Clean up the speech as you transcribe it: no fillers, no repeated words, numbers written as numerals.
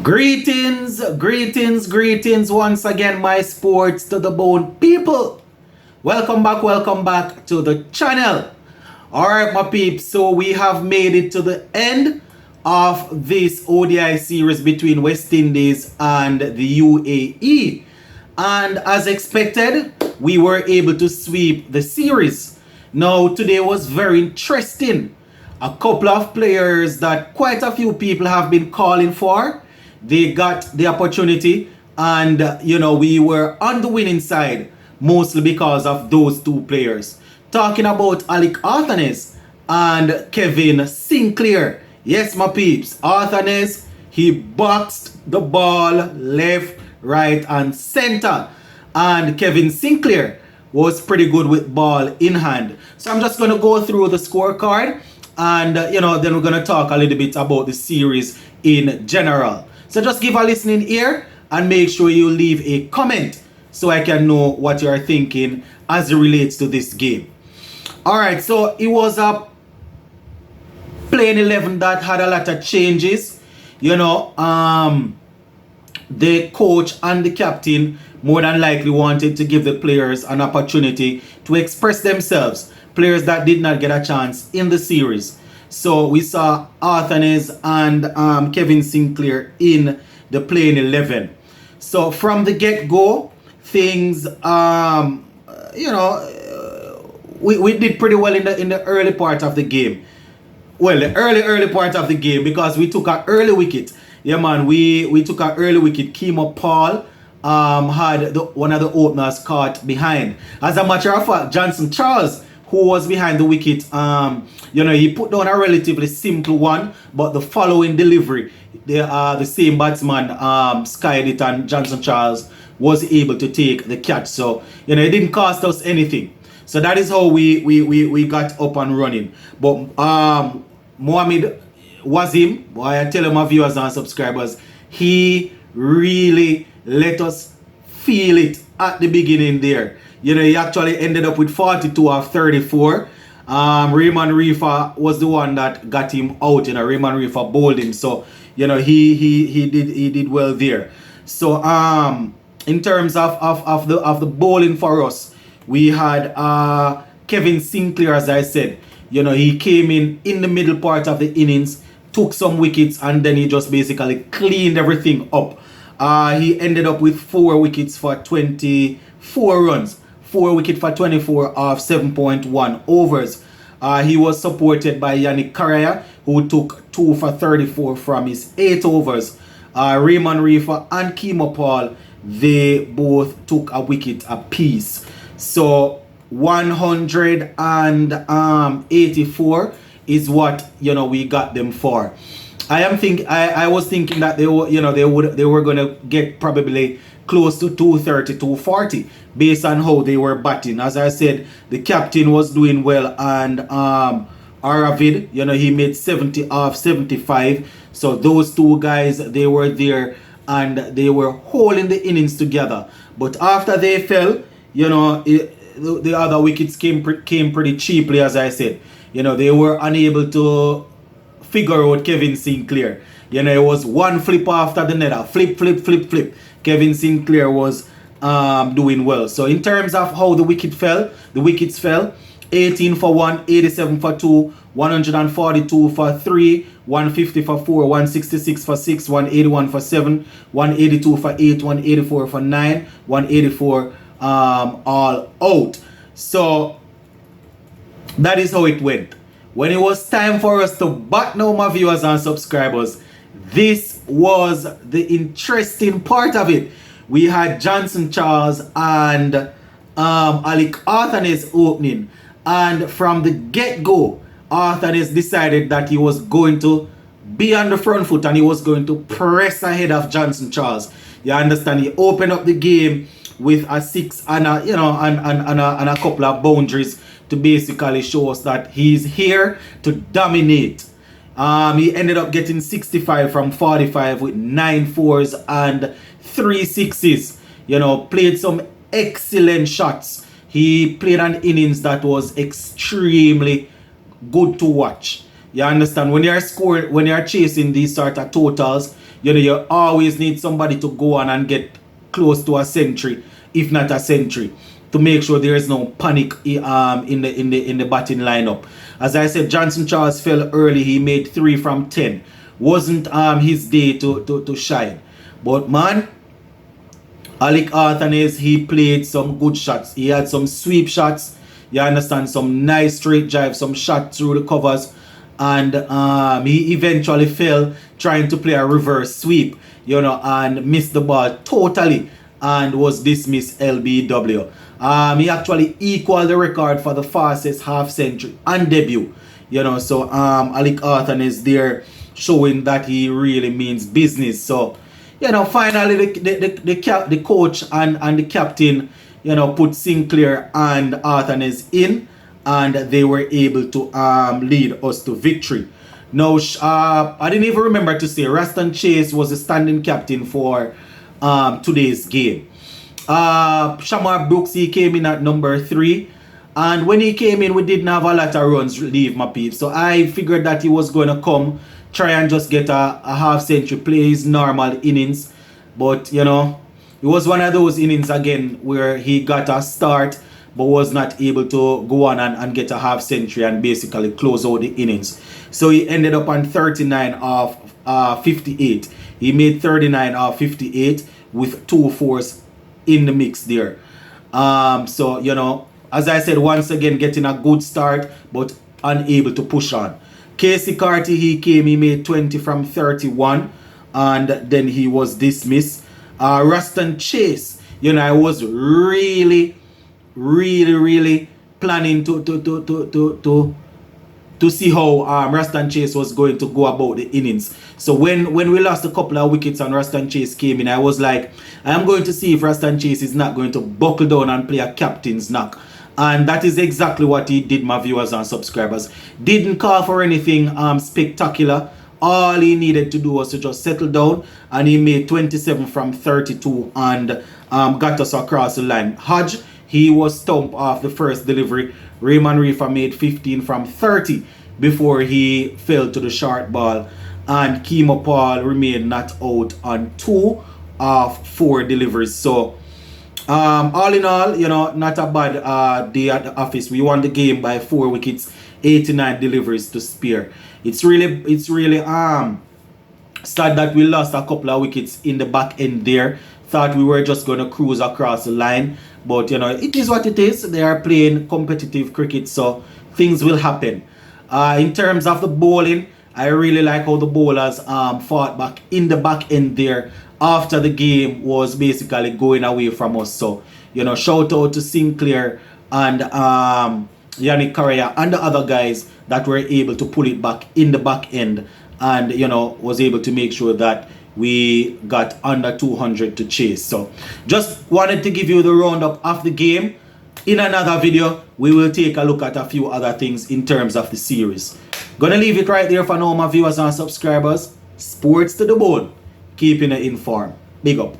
Greetings once again, my sports to the bone people. Welcome back to the channel. Alright, my peeps, so we have made it to the end of this ODI series between West Indies and the UAE. And as expected, we were able to sweep the series. Now, today was very interesting. A couple of players that quite a few people have been calling for, they got the opportunity, and we were on the winning side mostly because of those two players. Talking about Athanaze and Kevin Sinclair. Yes, my peeps, Athanaze, he boxed the ball left, right and center, and Kevin Sinclair was pretty good with ball in hand. So I'm just going to go through the scorecard, and then we're going to talk a little bit about the series in general. So just give a listening ear and make sure you leave a comment so I can know what you are thinking as it relates to this game. Alright, so it was a playing 11 that had a lot of changes. The coach and the captain more than likely wanted to give the players an opportunity to express themselves. Players that did not get a chance in the series. So we saw Athanaze and Kevin Sinclair in the playing 11. So from the get-go, things, we did pretty well in the early part of the game. Well, the early part of the game, because we took an early wicket. Yeah, man, we took an early wicket. Kemo Paul had one of the openers caught behind. As a matter of fact, Johnson Charles, who was behind the wicket, he put down a relatively simple one, but the following delivery, the same batsman skied it, and Johnson Charles was able to take the catch. So, it didn't cost us anything. So that is how we got up and running. But Mohamed Wasim, boy, I tell my viewers and subscribers, he really let us feel it at the beginning there. He actually ended up with 42 of 34. Raymond Reefer was the one that got him out. Raymond Reefer bowled him, so he did well there. So in terms of the bowling for us, we had Kevin Sinclair, as I said. He came in the middle part of the innings, took some wickets, and then he just basically cleaned everything up. He ended up with 4 wickets for 24 runs. 4 wickets for 24 off 7.1 overs. He was supported by Yannick Caraya, who took 2 for 34 from his 8 overs. Raymond Reefer and Kemo Paul, they both took a wicket apiece. So 184 is what we got them for. I was thinking that they were gonna get probably close to 230, 240 based on how they were batting. As I said, the captain was doing well, and Aravid, he made 70 off 75. So those two guys, they were there and they were holding the innings together. But after they fell, the other wickets came pretty cheaply, as I said. They were unable to figure out Kevin Sinclair. It was one flip after the nether. Flip. Kevin Sinclair was doing well. So in terms of how the wickets fell, 18 for 1, 87 for 2, 142 for 3, 150 for 4, 166 for 6, 181 for 7, 182 for 8, 184 for 9, 184 all out. So that is how it went. When it was time for us to bat now, my viewers and subscribers, this was the interesting part of it. We had Johnson Charles and Athanaze opening, and from the get-go, Athanaze decided that he was going to be on the front foot and he was going to press ahead of Johnson Charles. You understand? He opened up the game with a 6 and a couple of boundaries to basically show us that he's here to dominate. He ended up getting 65 from 45 with 9 fours and 3 sixes. Played some excellent shots. He played an innings that was extremely good to watch. You understand? When you're chasing these sort of totals, you know, you always need somebody to go on and get close to a century, if not a century, to make sure there is no panic in the batting lineup. As I said, Johnson Charles fell early. He made 3 from 10. Wasn't his day to shine. But man, Alec Athanaze, he played some good shots. He had some sweep shots. You understand? Some nice straight drive, some shot through the covers. And he eventually fell trying to play a reverse sweep, you know, and missed the ball totally and was dismissed LBW. He actually equaled the record for the fastest half century on debut, you know. So Alec Athanaze there showing that he really means business. So, you know, finally the coach and the captain, you know, put Sinclair and Athanaze in, and they were able to lead us to victory. Now, I didn't even remember to say Raston Chase was the standing captain for today's game. Shamar Brooks, he came in at number 3. And when he came in, we didn't have a lot of runs leave, my peeps. So I figured that he was going to come, try and just get a half century, play his normal innings. But, you know, it was one of those innings again where he got a start but was not able to go on and get a half century and basically close out the innings. So he ended up on 39 of 58. He made 39 of 58 with 2 fours in the mix there. So, you know, as I said, once again, getting a good start, but unable to push on. Casey Carty, he came, he made 20 from 31, and then he was dismissed. Raston Chase, you know, I was really planning to see how Raston Chase was going to go about the innings. So when we lost a couple of wickets and Raston Chase came in, I was like, I'm going to see if Raston Chase is not going to buckle down and play a captain's knock. And that is exactly what he did, my viewers and subscribers. Didn't call for anything spectacular. All he needed to do was to just settle down, and he made 27 from 32 and got us across the line. Hodge, he was stumped off the first delivery. Raymond Reefer made 15 from 30 before he fell to the short ball. And Kemo Paul remained not out on 2 of 4 deliveries. So, all in all, you know, not a bad day at the office. We won the game by 4 wickets, 89 deliveries to spare. It's really sad that we lost a couple of wickets in the back end there. Thought we were just going to cruise across the line. But, you know, it is what it is. They are playing competitive cricket, so things will happen. In terms of the bowling, I really like how the bowlers fought back in the back end there after the game was basically going away from us. So, you know, shout out to Sinclair and Yannick Correa and the other guys that were able to pull it back in the back end and, you know, was able to make sure that we got under 200 to chase. So just wanted to give you the roundup of the game. In another video, we will take a look at a few other things in terms of the series. Gonna leave it right there for now, my viewers and subscribers. Sports to the bone, keeping it informed. Big up.